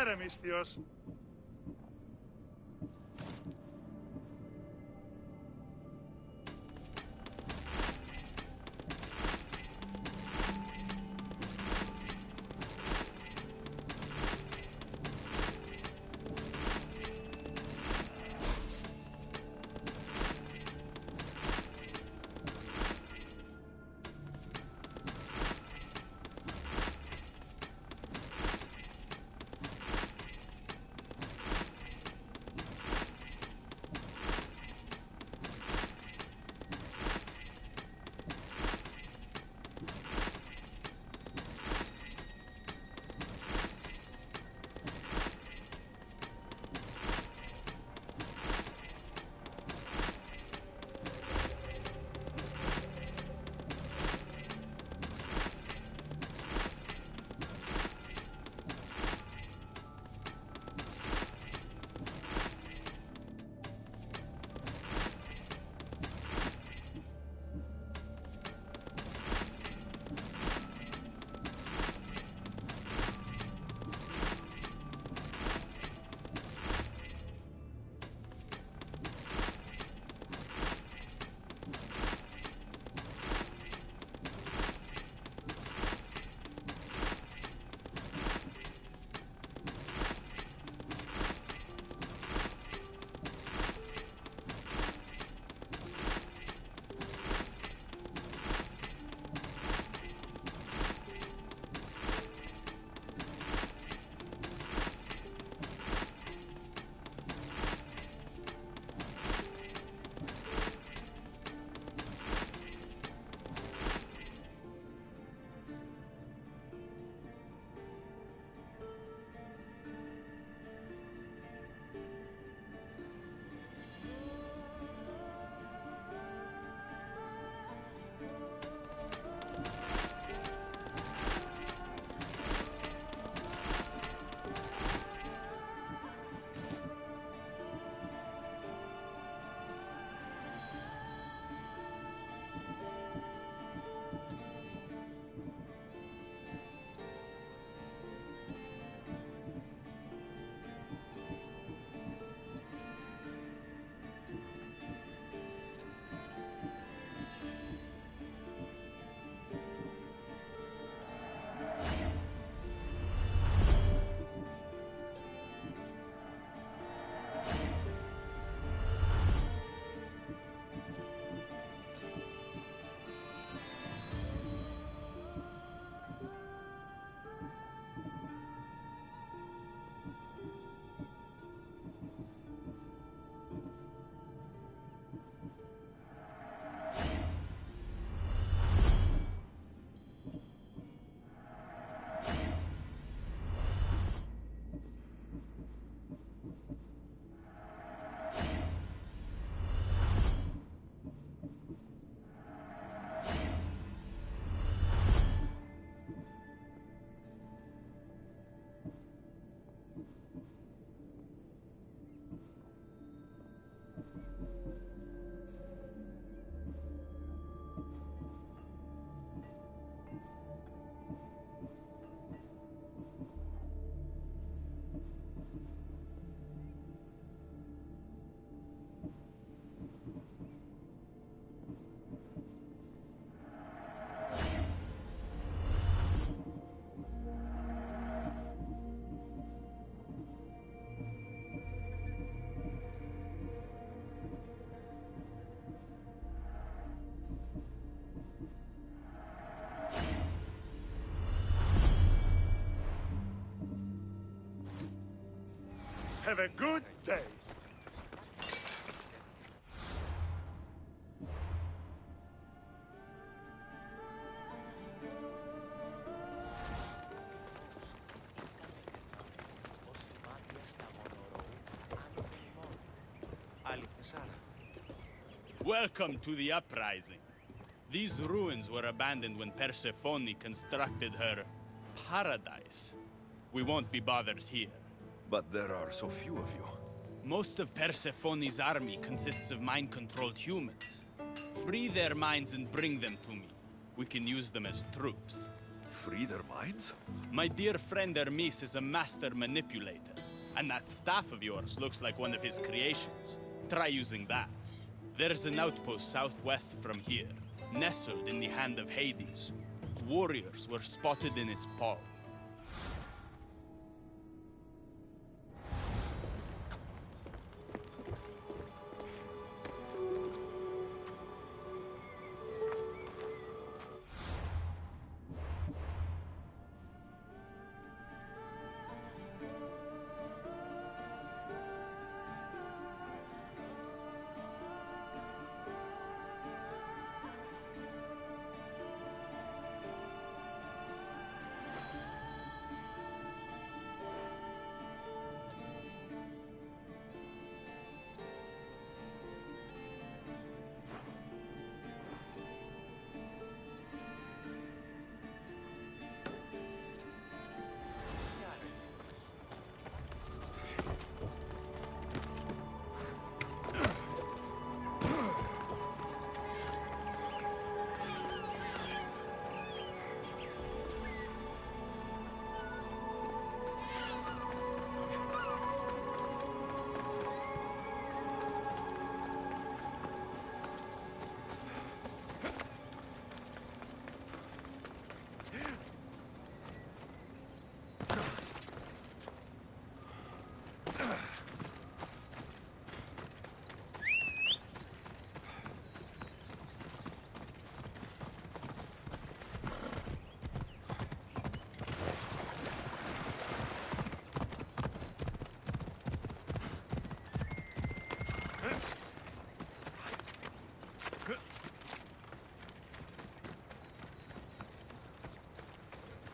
ääremistíos. Have a good day. Welcome to the uprising. These ruins were abandoned when Persephone constructed her paradise. We won't be bothered here. But there are so few of you. Most of Persephone's army consists of mind-controlled humans. Free their minds and bring them to me. We can use them as troops. free their minds? My dear friend Hermes is a master manipulator, and that staff of yours looks like one of his creations. Try using that. There's an outpost southwest from here, nestled in the hand of Hades. Warriors were spotted in its paw.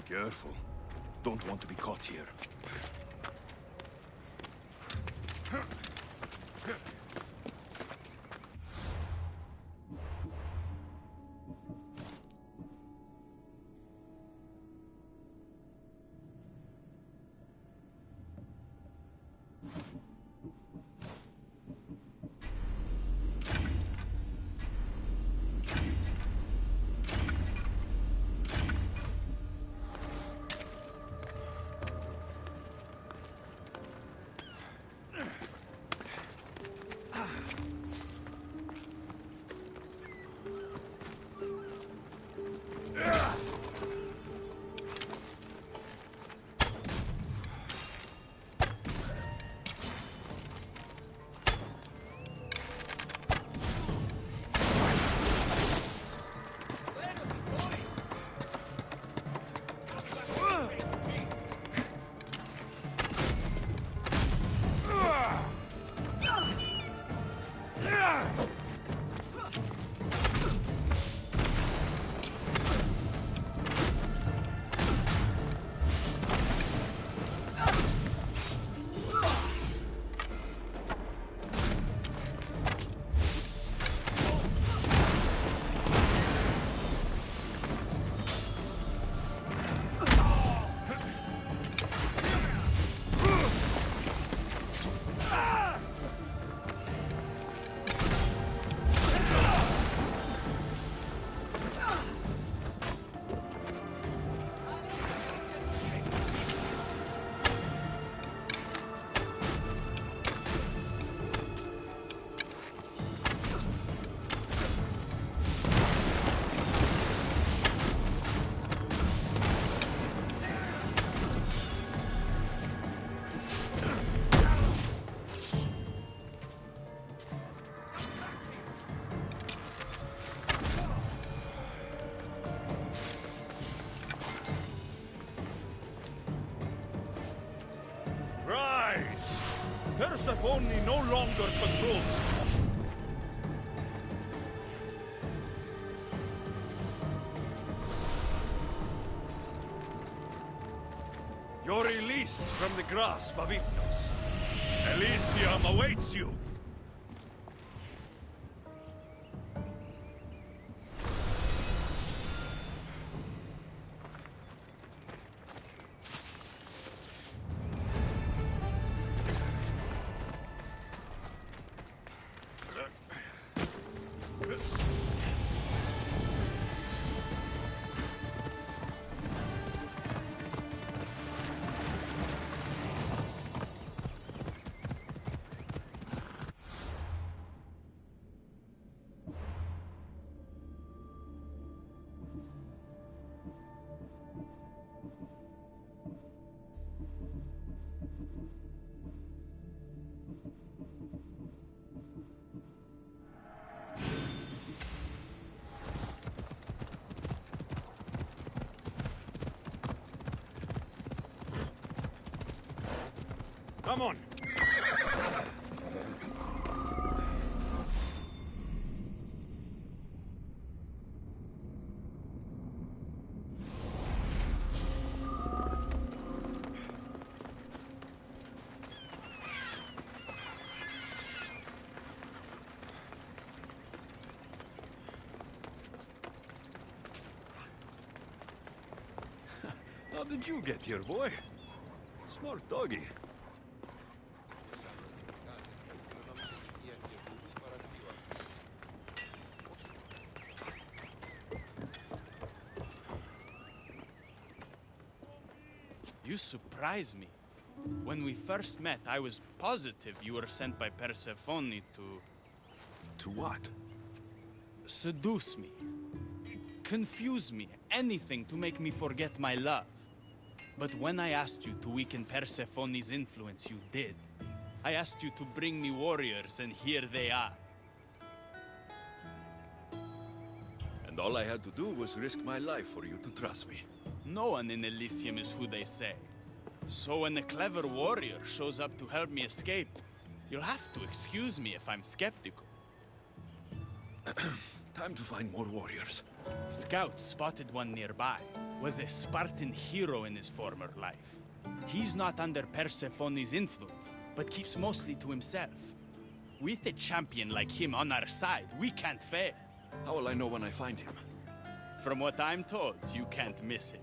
Careful. Don't want to be caught here. Persephone no longer controls. You're released from the grasp of Hypnos. Elysium awaits you. Come on. How did you get here, boy? Smart doggy. You surprise me. When we first met, I was positive you were sent by Persephone to To what? seduce me, confuse me, anything to make me forget my love. But when I asked you to weaken Persephone's influence, you did. I asked you to bring me warriors, and here they are. And all I had to do was risk my life for you to trust me. No one in Elysium is who they say. So when a clever warrior shows up to help me escape, you'll have to excuse me if I'm skeptical. Time to find more warriors. Scouts spotted one nearby. Was a Spartan hero in his former life. He's not under Persephone's influence, but keeps mostly to himself. With a champion like him on our side, we can't fail. How will I know when I find him? From what I'm told, you can't miss him.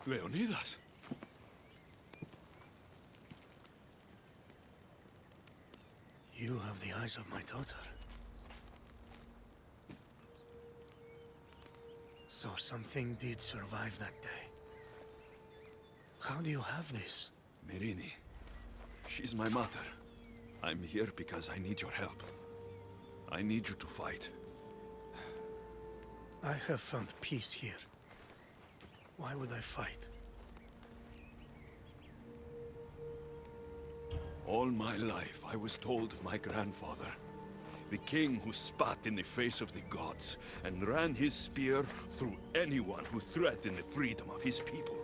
Leonidas? You have the eyes of my daughter. So something did survive that day. How do you have this? Myrrine. She's my mother. I'm here because I need your help. I need you to fight. I have found peace here. Why would I fight? All my life, I was told of my grandfather, the king who spat in the face of the gods and ran his spear through anyone who threatened the freedom of his people.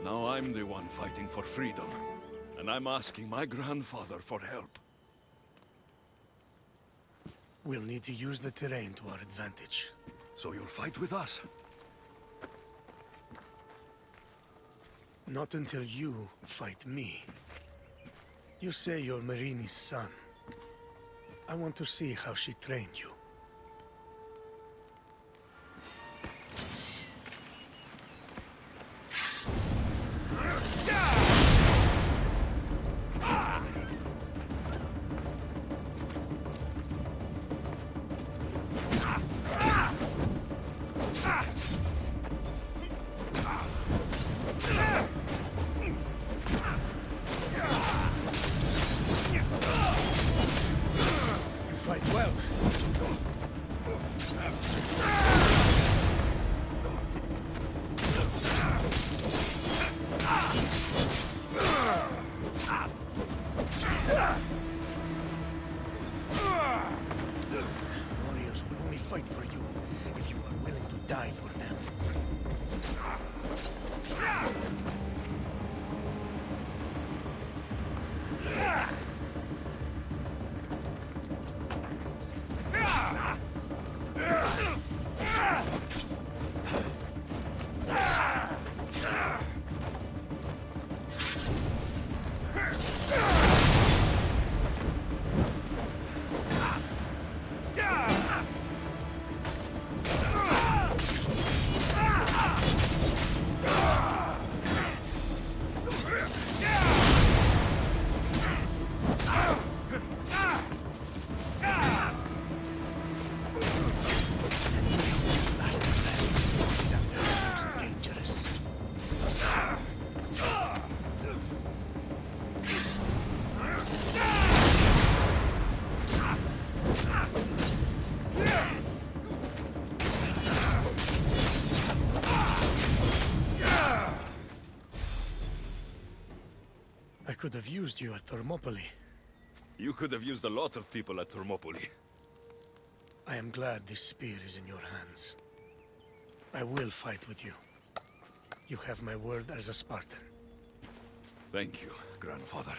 Now I'm the one fighting for freedom, and I'm asking my grandfather for help. We'll need to use the terrain to our advantage. So you'll fight with us? Not until you fight me. You say you're Myrrine's son. I want to see how she trained you. Warriors will only fight for you if you are willing to die for them. I could have used you at Thermopylae. You could have used a lot of people at Thermopylae. I am glad this spear is in your hands. I will fight with you. You have my word as a Spartan. Thank you, grandfather.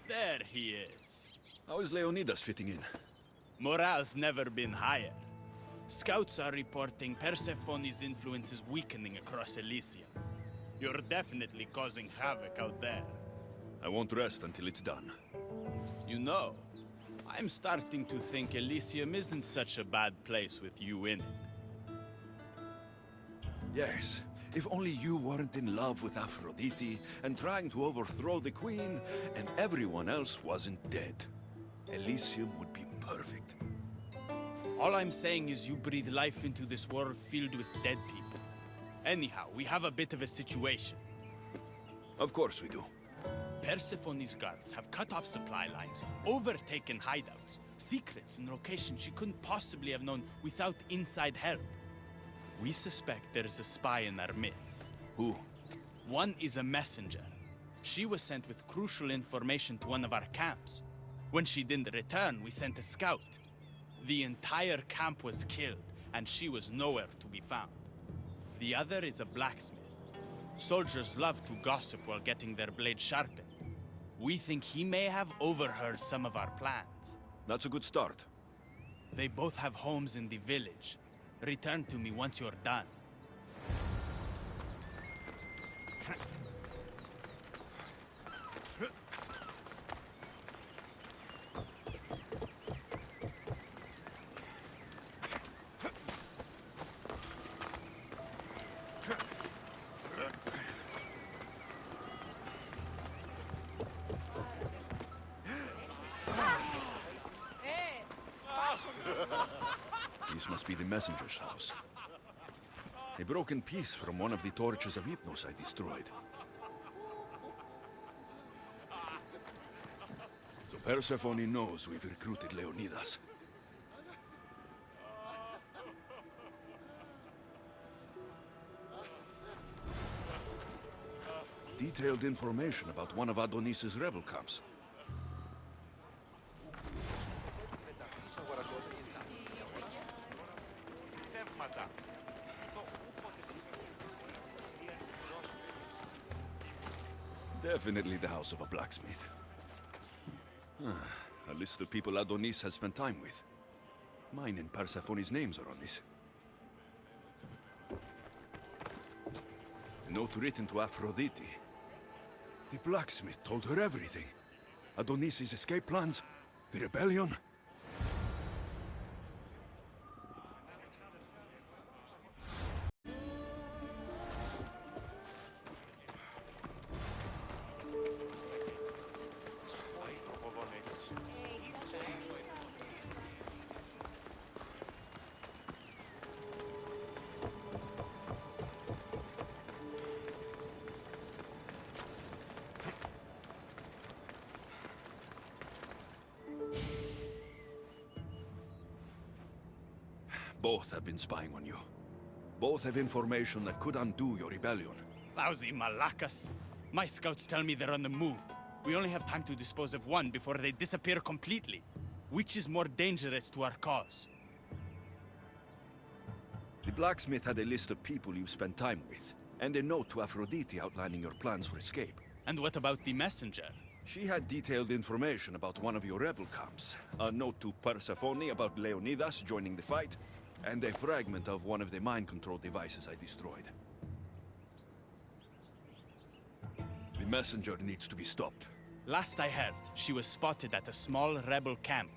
There he is. How is Leonidas fitting in? Morale's never been higher. Scouts are reporting Persephone's influence is weakening across Elysium. You're definitely causing havoc out there. I won't rest until it's done. You know, I'm starting to think Elysium isn't such a bad place with you in it. Yes, if only you weren't in love with Aphrodite and trying to overthrow the queen, and everyone else wasn't dead. Elysium would be perfect. All I'm saying is you breathe life into this world filled with dead people. Anyhow, we have a bit of a situation. Of course we do. Persephone's guards have cut off supply lines, overtaken hideouts, secrets and locations she couldn't possibly have known without inside help. We suspect there is a spy in our midst. Who? One is a messenger. She was sent with crucial information to one of our camps. When she didn't return, we sent a scout. The entire camp was killed, and she was nowhere to be found. The other is a blacksmith. Soldiers love to gossip while getting their blades sharpened. We think he may have overheard some of our plans. That's a good start. They both have homes in the village. Return to me once you're done. This must be the messenger's house. A broken piece from one of the torches of Hypnos I destroyed. So Persephone knows we've recruited Leonidas. Detailed information about one of Adonis's rebel camps. Definitely the house of a blacksmith. A list of people Adonis has spent time with. Mine and Persephone's names are on this. A note written to Aphrodite. The blacksmith told her everything. Adonis's escape plans, the rebellion. Both have been spying on you. Both have information that could undo your rebellion. Lousy malacas. My scouts tell me they're on the move. We only have time to dispose of one before they disappear completely. Which is more dangerous to our cause? The blacksmith had a list of people you've spent time with, and a note to Aphrodite outlining your plans for escape. And what about the messenger? She had detailed information about one of your rebel camps, a note to Persephone about Leonidas joining the fight, and a fragment of one of the mind control devices I destroyed. The messenger needs to be stopped. Last I heard, she was spotted at a small rebel camp.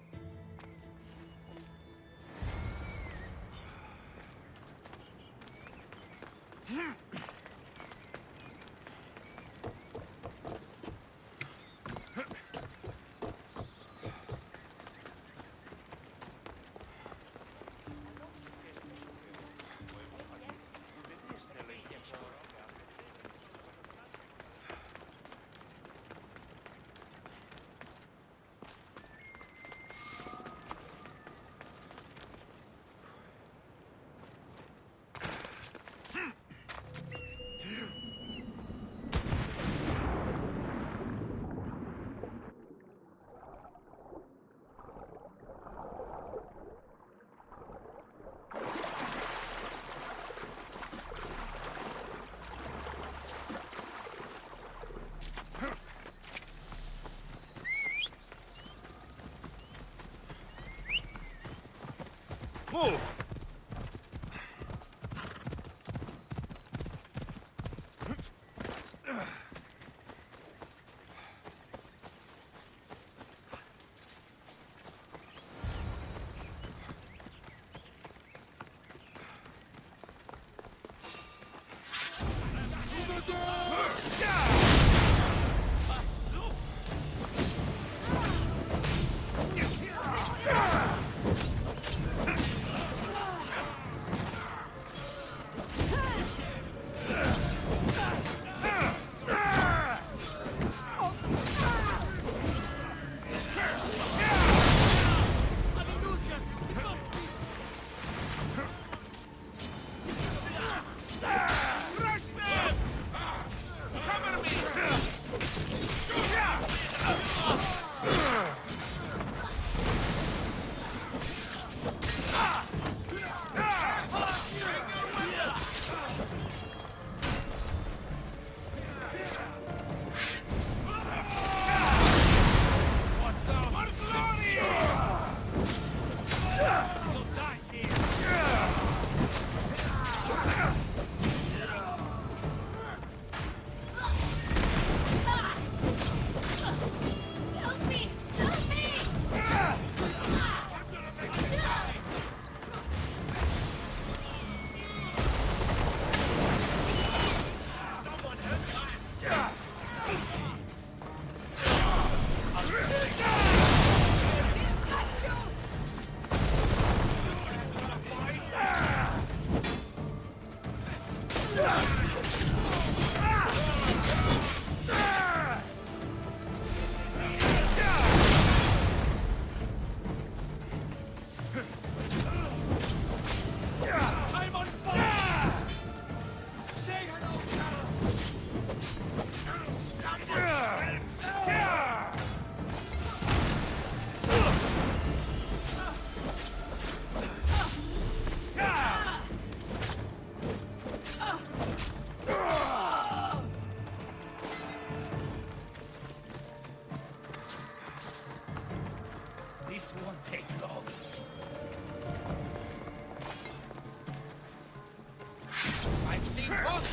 Move! I've seen both.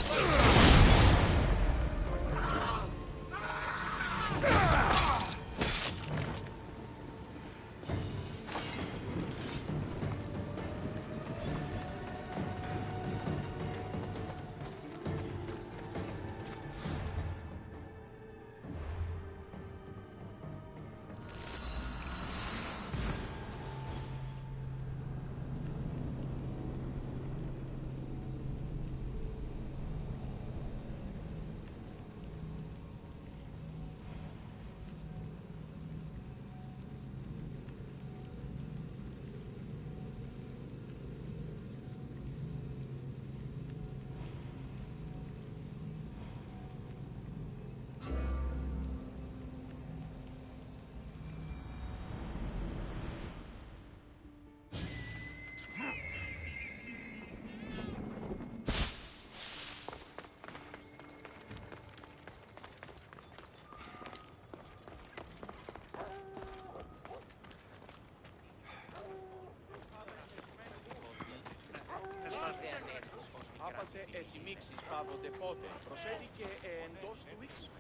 Άπασε εσημίξεις πάβονται πότε. Προσέδικε εντός του ύξου.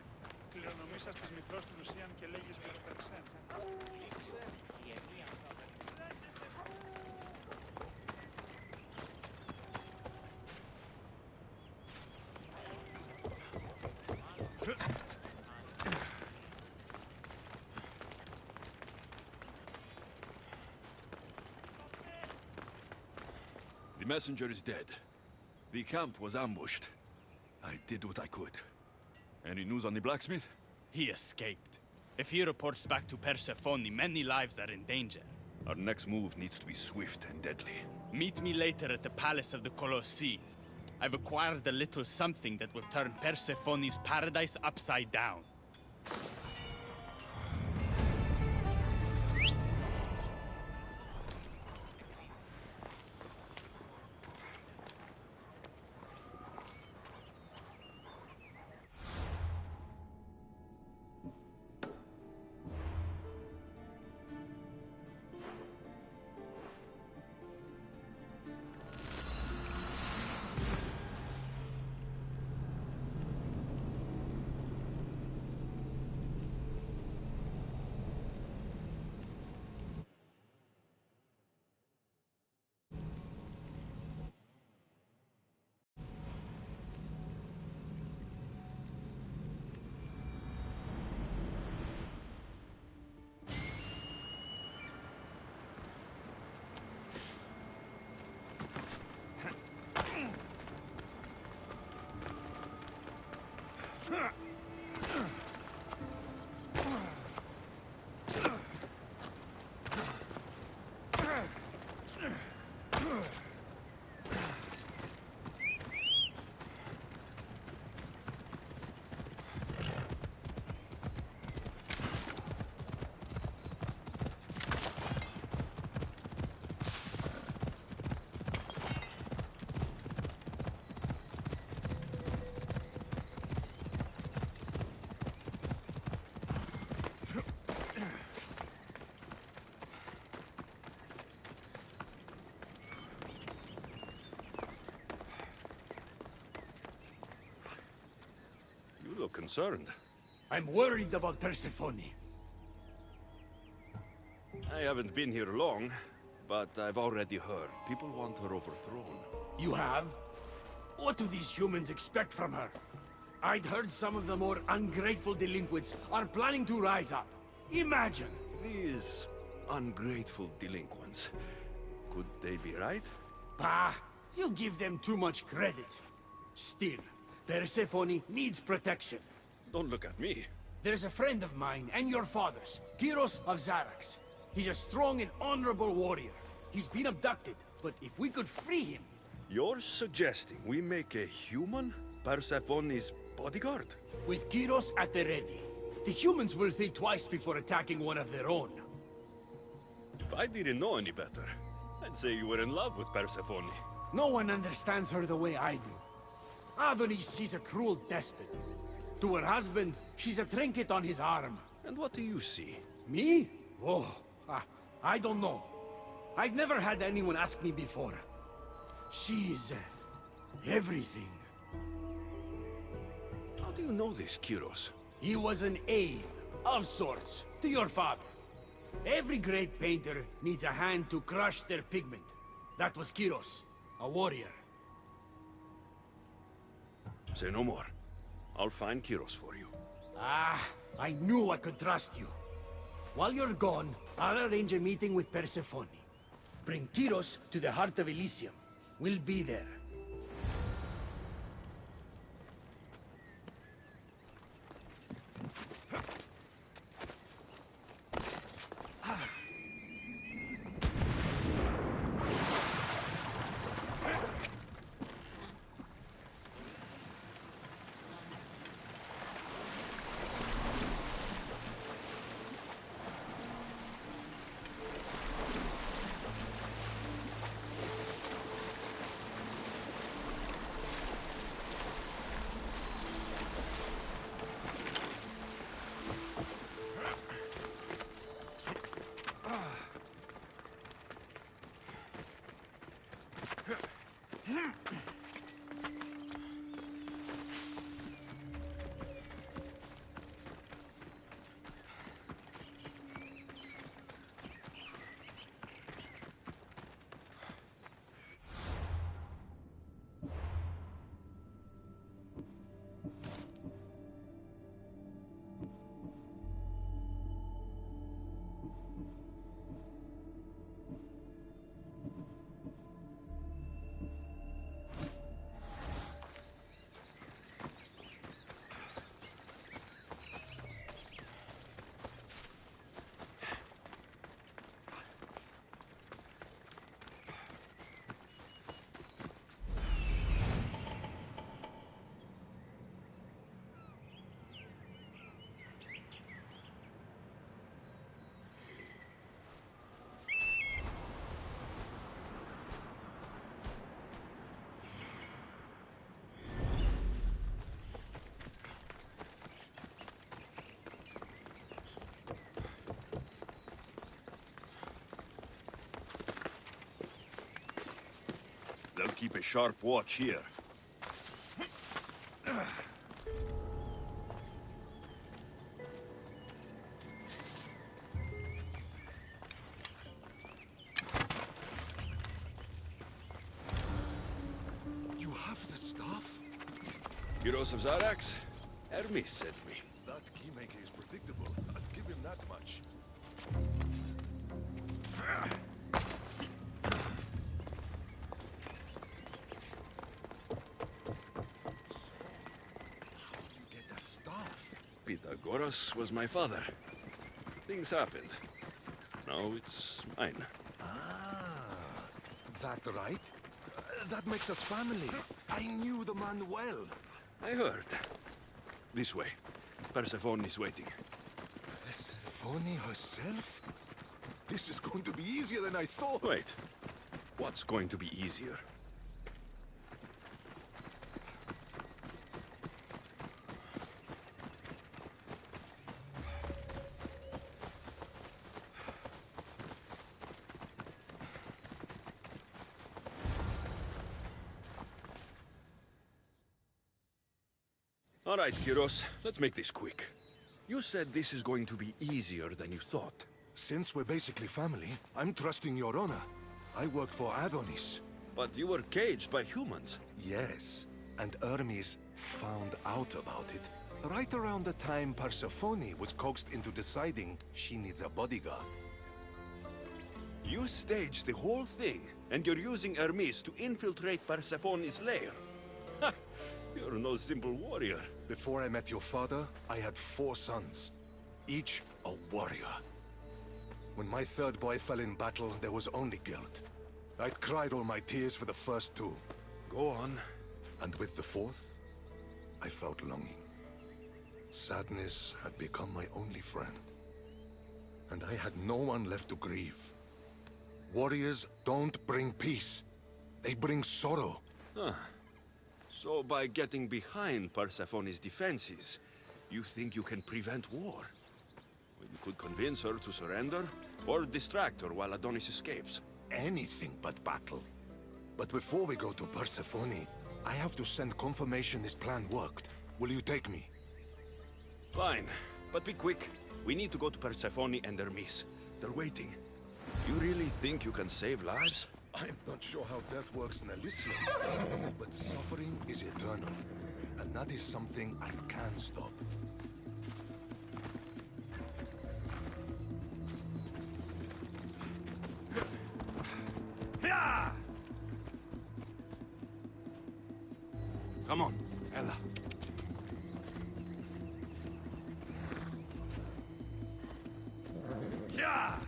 Κληρονομήσας της μητρός του Λουσίαν και λέγεις προς Περσέν. The messenger is dead. The camp was ambushed. I did what I could. Any news on the blacksmith? He escaped. If he reports back to Persephone, many lives are in danger. Our next move needs to be swift and deadly. Meet me later at the palace of the Colossi. I've acquired a little something that will turn Persephone's paradise upside down. You look concerned. I'm worried about Persephone. I haven't been here long, but I've already heard people want her overthrown. You have? What do these humans expect from her? I'd heard some of the more ungrateful delinquents are planning to rise up. Imagine! These ungrateful delinquents. Could they be right? Bah! You give them too much credit. Still, Persephone needs protection. Don't look at me. There's a friend of mine and your father's, Kyros of Xarax. He's a strong and honorable warrior. He's been abducted, but if we could free him... You're suggesting we make a human Persephone's bodyguard? With Kyros at the ready, the humans will think twice before attacking one of their own. If I didn't know any better, I'd say you were in love with Persephone. No one understands her the way I do. Adonis, she's a cruel despot. To her husband, she's a trinket on his arm. And what do you see? Me? Oh, I don't know. I've never had anyone ask me before. She's Everything. How do you know this, Kyros? He was an aide, of sorts, to your father. Every great painter needs a hand to crush their pigment. That was Kyros, a warrior. Say no more. I'll find Kyros for you. Ah, I knew I could trust you. While you're gone, I'll arrange a meeting with Persephone. Bring Kyros to the heart of Elysium. We'll be there. They'll keep a sharp watch here. You have the staff? Kyros of Zarax? Hermes sent me. That keymaker is predictable. I'd give him that much. How do you get that staff? Pythagoras was my father. Things happened. Now it's mine. Ah, that right? That makes us family. I knew the man well. I heard. This way. Persephone is waiting. Persephone herself? This is going to be easier than I thought. Wait. What's going to be easier? All right, Kyros, let's make this quick. You said this is going to be easier than you thought. Since we're basically family, I'm trusting your honor. I work for Adonis. But you were caged by humans. Yes, and Hermes found out about it. Right around the time Persephone was coaxed into deciding she needs a bodyguard. You staged the whole thing, and you're using Hermes to infiltrate Persephone's lair. Ha! You're no simple warrior. Before I met your father, I had 4 sons, each a warrior. When my third boy fell in battle, there was only guilt. I'd cried all my tears for the first 2. Go on. And with the 4th, I felt longing. Sadness had become my only friend. And I had no one left to grieve. Warriors don't bring peace. They bring sorrow. So by getting behind Persephone's defenses, you think you can prevent war? Well, you could convince her to surrender, or distract her while Adonis escapes. Anything but battle. But before we go to Persephone, I have to send confirmation this plan worked. Will you take me? Fine, but be quick. We need to go to Persephone and Hermes. They're waiting. You really think you can save lives? I'm not sure how death works in Elysium, but suffering is eternal, and that is something I can stop. Yeah! Come on, Ella. Yeah!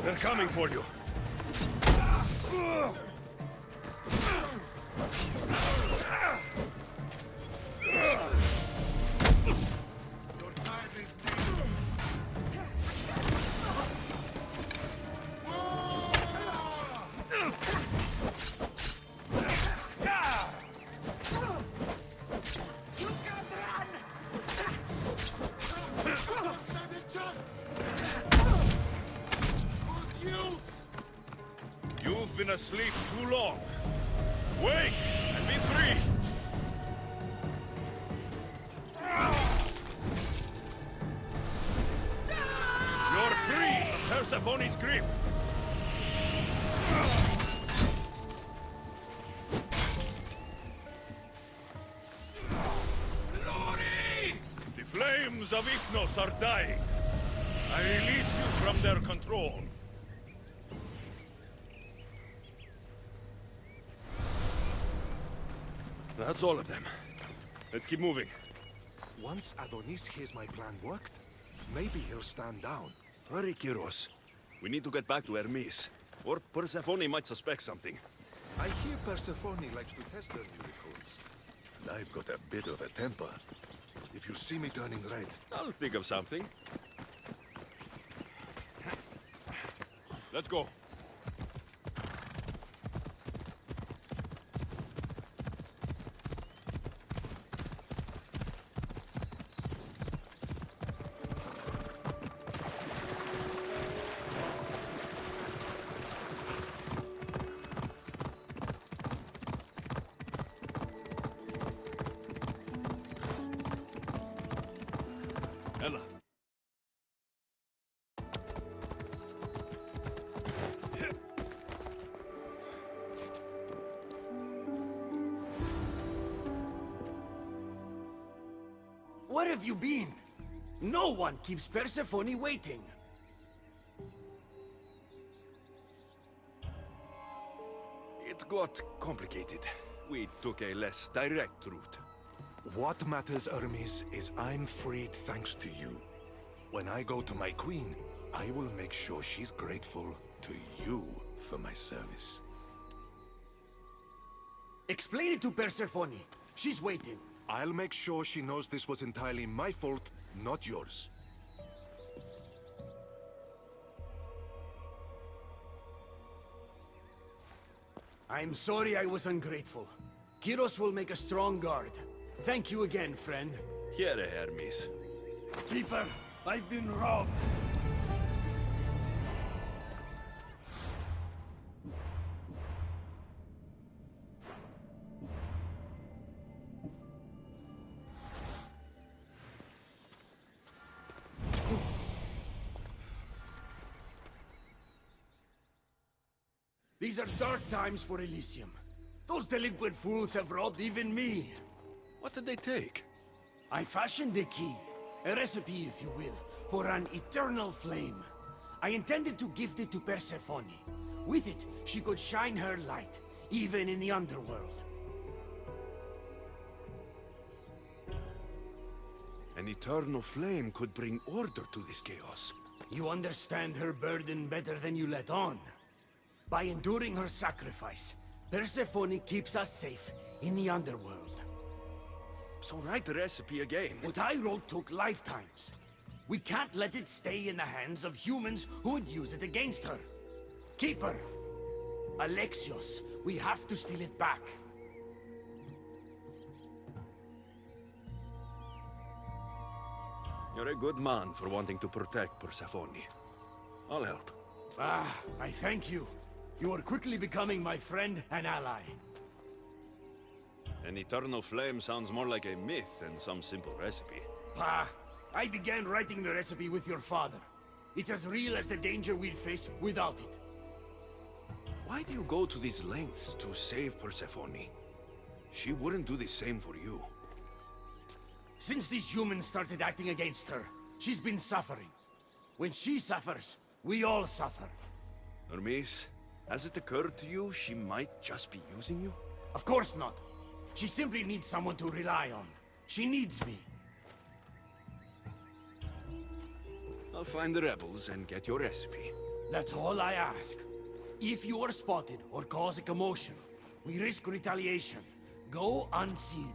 They're coming for you. You've been asleep too long. Wake and be free! You're free from Persephone's grip! The flames of Ifnos are dying. I release you from their control. That's all of them. Let's keep moving. Once Adonis hears my plan worked, maybe he'll stand down. Hurry, Kyros. We need to get back to Hermes. Or Persephone might suspect something. I hear Persephone likes to test her new recruits. And I've got a bit of a temper. If you see me turning red, I'll think of something. Let's go. Ella. Where have you been? No one keeps Persephone waiting. It got complicated. We took a less direct route. what matters, Hermes, is I'm freed thanks to you. When I go to my queen, I will make sure she's grateful to you for my service. Explain it to Persephone. She's waiting. I'll make sure she knows this was entirely my fault, not yours. I'm sorry I was ungrateful. Kyros will make a strong guard. Thank you again, friend. Here, Hermes. Keeper, I've been robbed. These are dark times for Elysium. Those delinquent fools have robbed even me. What did they take? I fashioned a key, a recipe if you will, for an eternal flame. I intended to gift it to Persephone. With it, she could shine her light, even in the underworld. An eternal flame could bring order to this chaos. You understand her burden better than you let on. By enduring her sacrifice, Persephone keeps us safe in the underworld. So write the recipe again. What I wrote took lifetimes. We can't let it stay in the hands of humans who would use it against her. Keep her. Alexios, we have to steal it back. You're a good man for wanting to protect Persephone. I'll help. Ah, I thank you. You are quickly becoming my friend and ally. An eternal flame sounds more like a myth than some simple recipe. Pa, I began writing the recipe with your father. It's as real as the danger we'd face without it. Why do you go to these lengths to save Persephone? She wouldn't do the same for you. Since these humans started acting against her, she's been suffering. When she suffers, we all suffer. Hermes, has it occurred to you she might just be using you? Of course not. She simply needs someone to rely on. She needs me. I'll find the rebels and get your recipe. That's all I ask. If you are spotted or cause a commotion, we risk retaliation. Go unseen.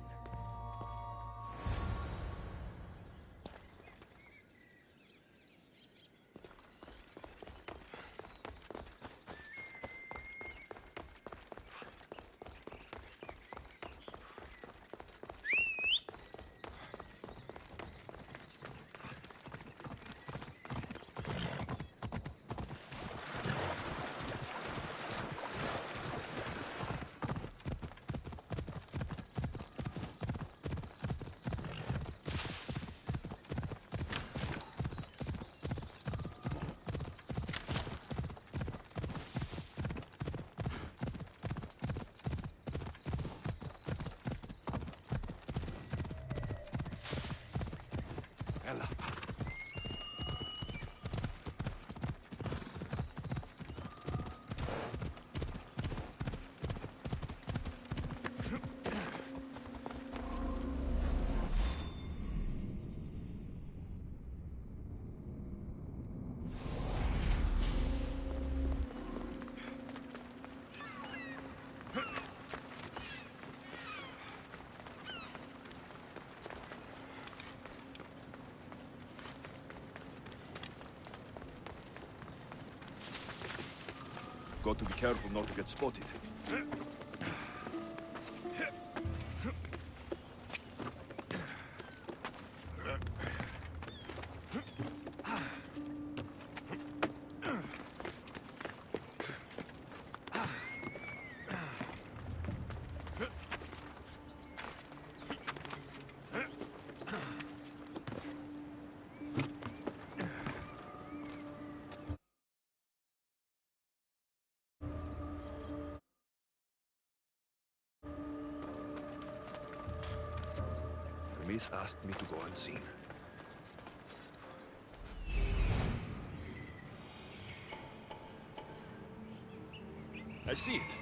Ella. Got to be careful not to get spotted. Hermes asked me to go unseen. I see it.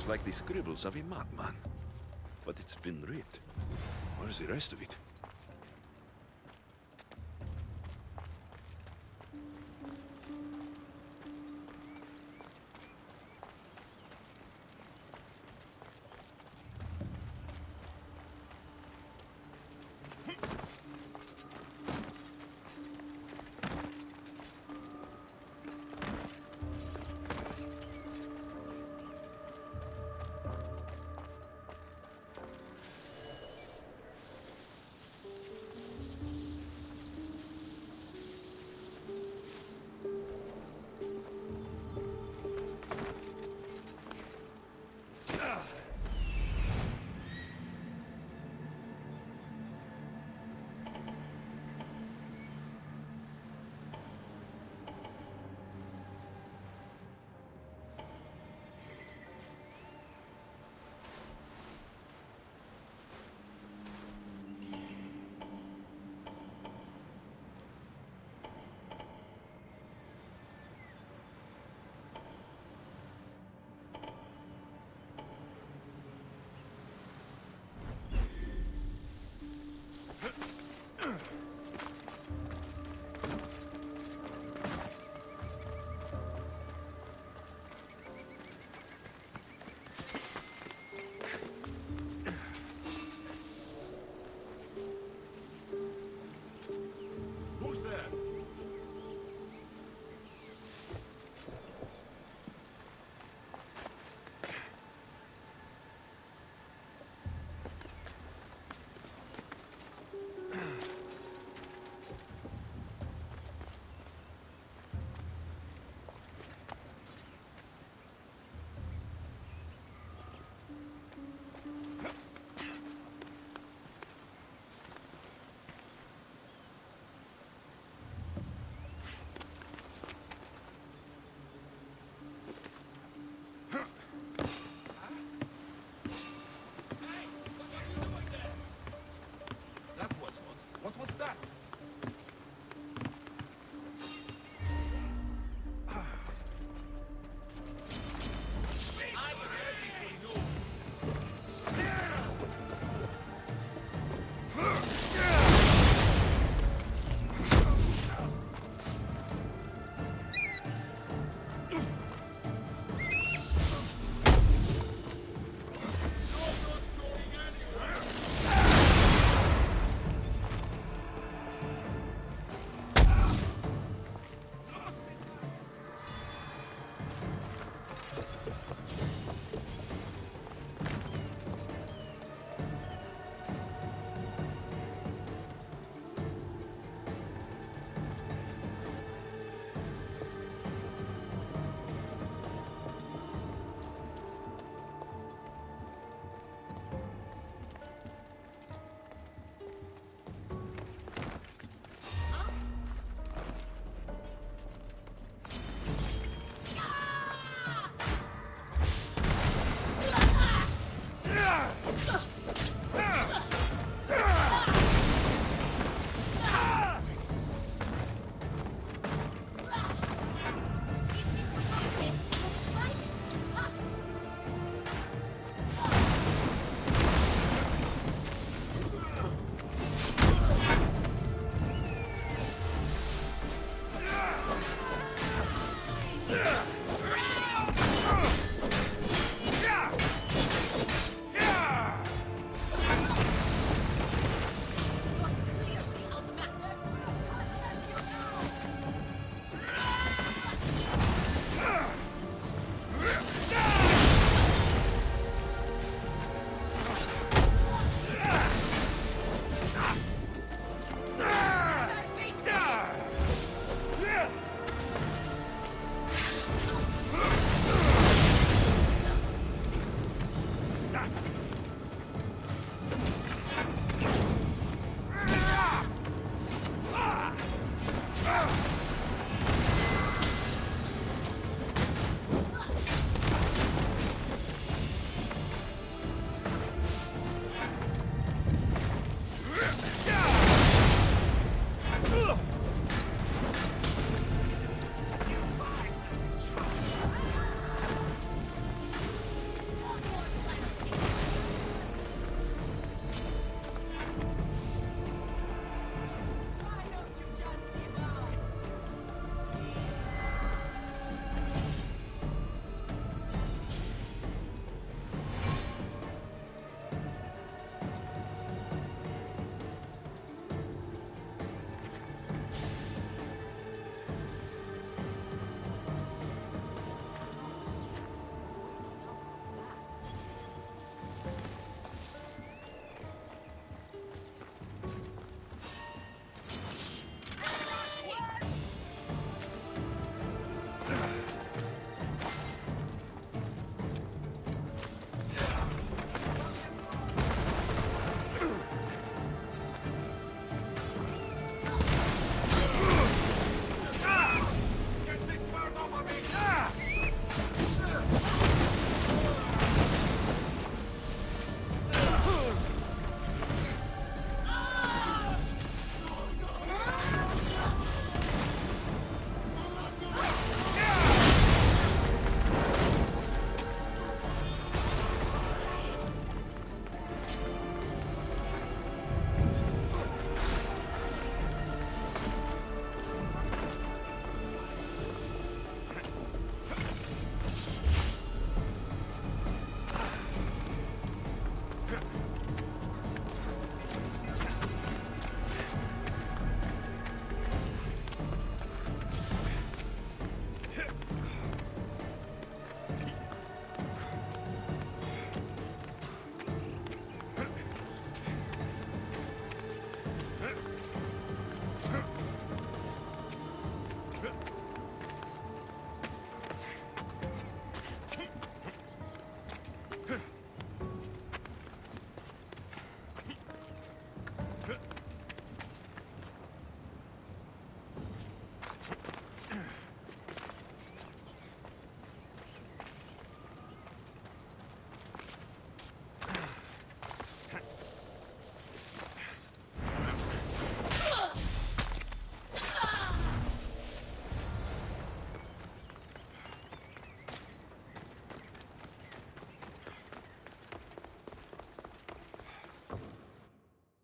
looks like the scribbles of a madman. But it's been read. Where's the rest of it?